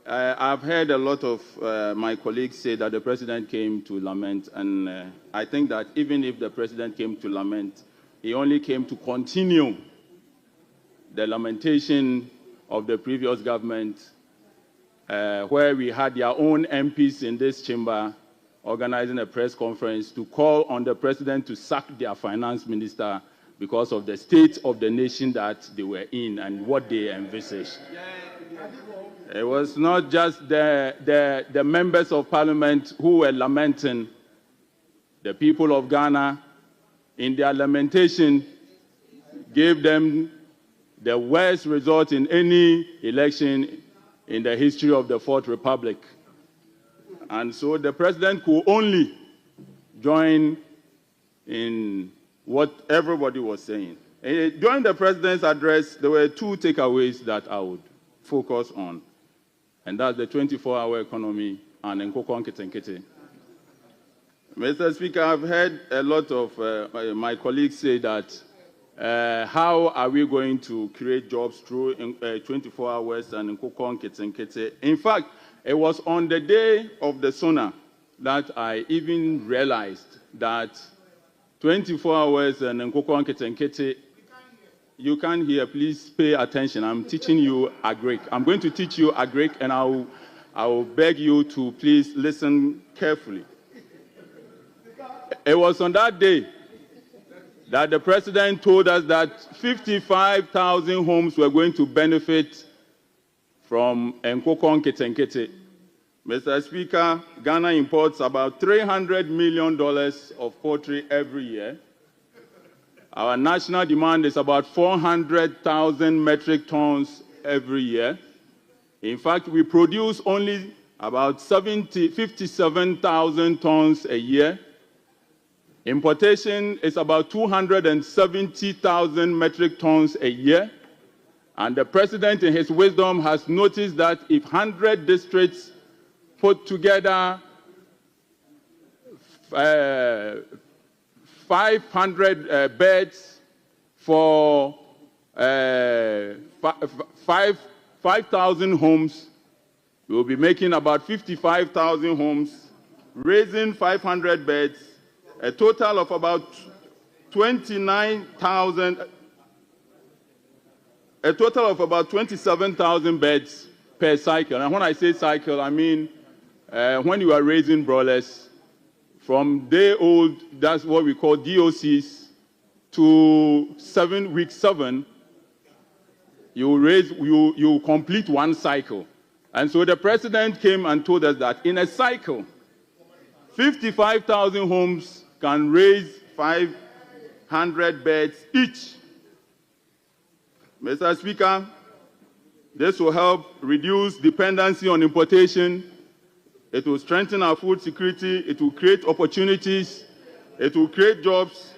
I've heard a lot of my colleagues say that the president came to lament, and I think that even if the president came to lament, he only came to continue the lamentation of the previous government, where we had their own MPs in this chamber organizing a press conference to call on the president to sack their finance minister because of the state of the nation that they were in and what they envisaged. It was not just the members of parliament who were lamenting. The people of Ghana, in their lamentation, gave them the worst result in any election in the history of the Fourth Republic. And so the president could only join in what everybody was saying. During the president's address, there were two takeaways that I would focus on, and that's the 24-hour economy and nkitinkiti. Mr. Speaker, I've heard a lot of my colleagues say that how are we going to create jobs through 24 hours and nkitinkiti. In fact, it was on the day of the SONA that I even realized that 24 hours and nkitinkiti. You can't hear, please pay attention. I'm teaching you Agric. I'm going to teach you Agric, and I will beg you to please listen carefully. It was on that day that the president told us that 55,000 homes were going to benefit from nkitinkiti. Mr. Speaker, Ghana imports about $300 million of poultry every year. Our national demand is about 400,000 metric tons every year. In fact, we produce only about 57,000 tons a year. Importation is about 270,000 metric tons a year. And the president, in his wisdom, has noticed that if 100 districts put together 500 beds for 5,000 homes, we will be making about 55,000 homes, raising 500 beds, a total of about 27,000 beds per cycle. And when I say cycle, I mean when you are raising broilers, from day old, that's what we call DOCs, to week 7, you complete one cycle. And so the president came and told us that in a cycle, 55,000 homes can raise 500 beds each. Mr. Speaker, this will help reduce dependency on importation. It will strengthen our food security. It will create opportunities. It will create jobs.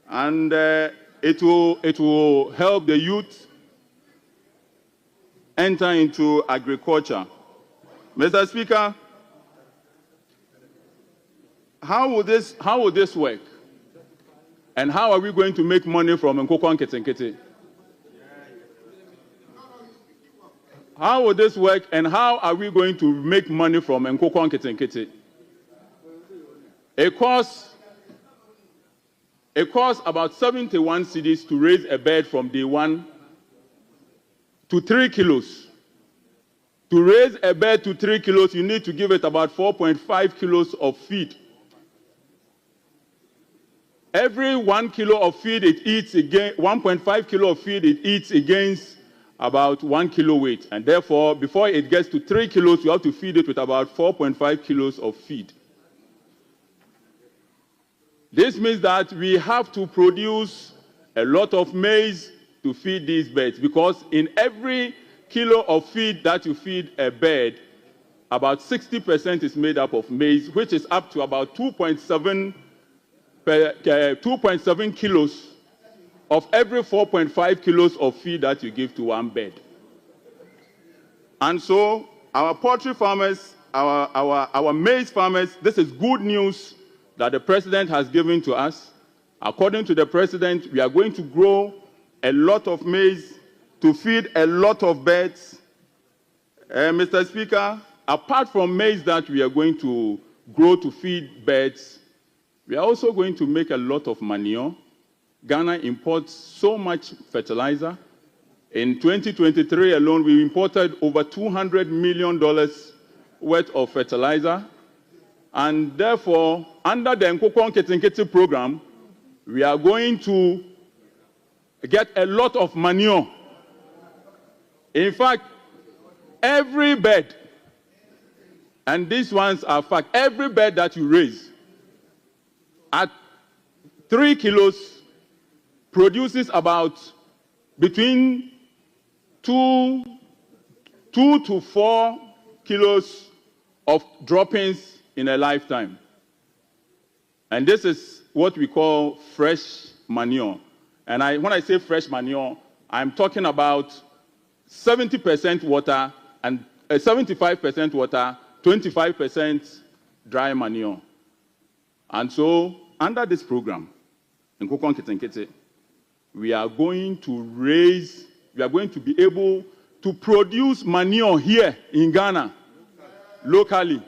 And it will help the youth enter into agriculture. Mr. Speaker, how will this work? And how are we going to make money from nkitinkiti? How will this work, and how are we going to make money from nkitinkiti? It costs about 71 cedis to raise a bed from day 1 to 3 kilos. To raise a bed to 3 kilos, you need to give it about 4.5 kilos of feed. Every 1 kilo of feed it eats again, 1.5 kilo of feed it eats against about 1 kilo weight. And therefore, before it gets to 3 kilos, you have to feed it with about 4.5 kilos of feed. This means that we have to produce a lot of maize to feed these birds, because in every kilo of feed that you feed a bird, about 60% is made up of maize, which is up to about 2.7 kilos of every 4.5 kilos of feed that you give to one bird. And so our poultry farmers, our maize farmers, this is good news that the president has given to us. According to the president, we are going to grow a lot of maize to feed a lot of birds, Mr. Speaker, apart from maize that we are going to grow to feed birds, we are also going to make a lot of manure. Ghana imports so much fertilizer. In 2023 alone, we imported over $200 million worth of fertilizer. And therefore, under the Nkukor nkitinkiti program, we are going to get a lot of manure. In fact, every bird, and these ones are fact, every bird that you raise at 3 kilos produces about between 2 to 4 kilos of droppings in a lifetime. And this is what we call fresh manure. And when I say fresh manure, I'm talking about 70% water and 75% water, 25% dry manure. And so, under this program, Nkukor nkitinkiti, we are going to be able to produce manure here in Ghana, locally.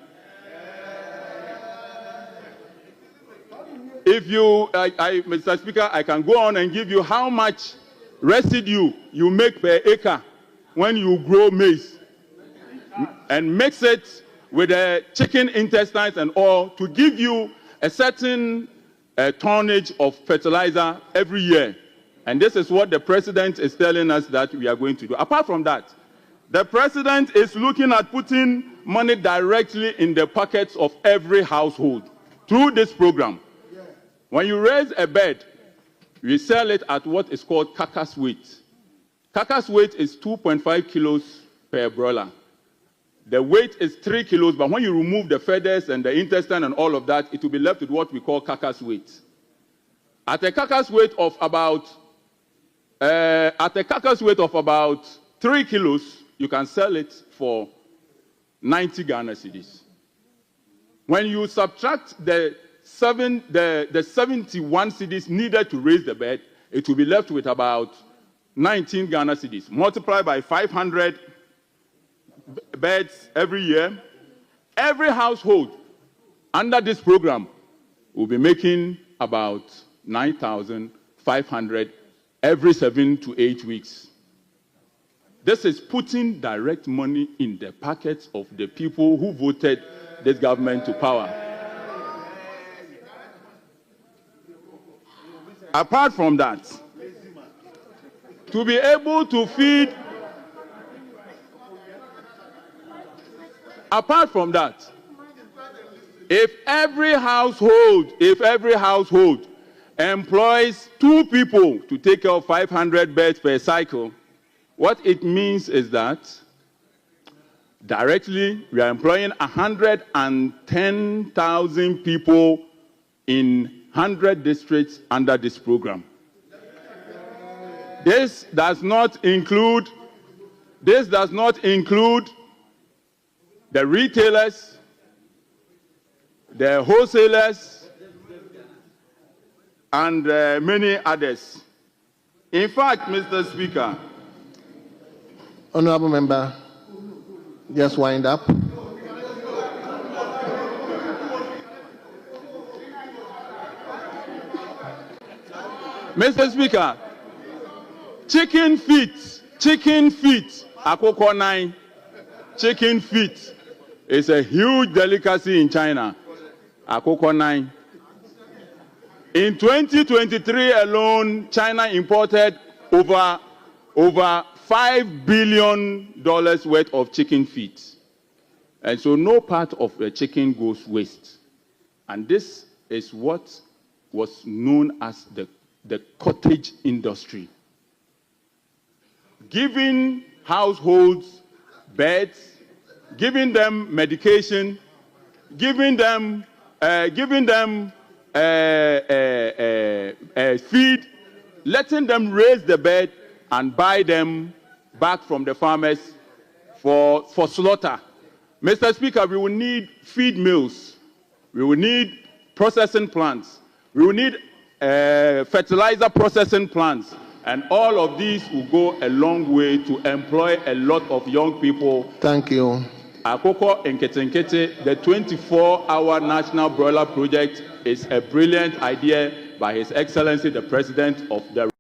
If you, Mr. Speaker, I can go on and give you how much residue you make per acre when you grow maize and mix it with the chicken intestines and all to give you a certain tonnage of fertilizer every year. And this is what the president is telling us that we are going to do. Apart from that, the president is looking at putting money directly in the pockets of every household through this program. When you raise a bird, we sell it at what is called carcass weight. Carcass weight is 2.5 kilos per broiler. The weight is 3 kilos, but when you remove the feathers and the intestine and all of that, it will be left with what we call carcass weight. At a carcass weight of about 3 kilos, you can sell it for 90 Ghana cedis. When you subtract the 71 cedis needed to raise the bird, it will be left with about 19 Ghana cedis. Multiply by 500 birds every year. Every household under this program will be making about 9,500 every 7 to 8 weeks. This is putting direct money in the pockets of the people who voted this government to power. Apart from that, to be able to feed, apart from that, if every household employs 2 people to take care of 500 birds per cycle, what it means is that directly we are employing 110,000 people in 100 districts under this program. This does not include the retailers, the wholesalers, and many others. In fact, Mr. Speaker, Honorable Member, just wind up. Mr. Speaker, chicken feet, Akukor 9, chicken feet is a huge delicacy in China. Akukor 9. In 2023 alone, China imported over $5 billion worth of chicken feet. And so no part of the chicken goes waste. And this is what was known as the cottage industry. Giving households beds, giving them medication, giving them feed, letting them raise the bird and buy them back from the farmers for slaughter. Mr. Speaker, we will need feed mills. We will need processing plants. We will need fertilizer processing plants. And all of these will go a long way to employ a lot of young people. Thank you. Akukor, nkitinkiti, the 24-hour national broiler project is a brilliant idea by His Excellency, the President of the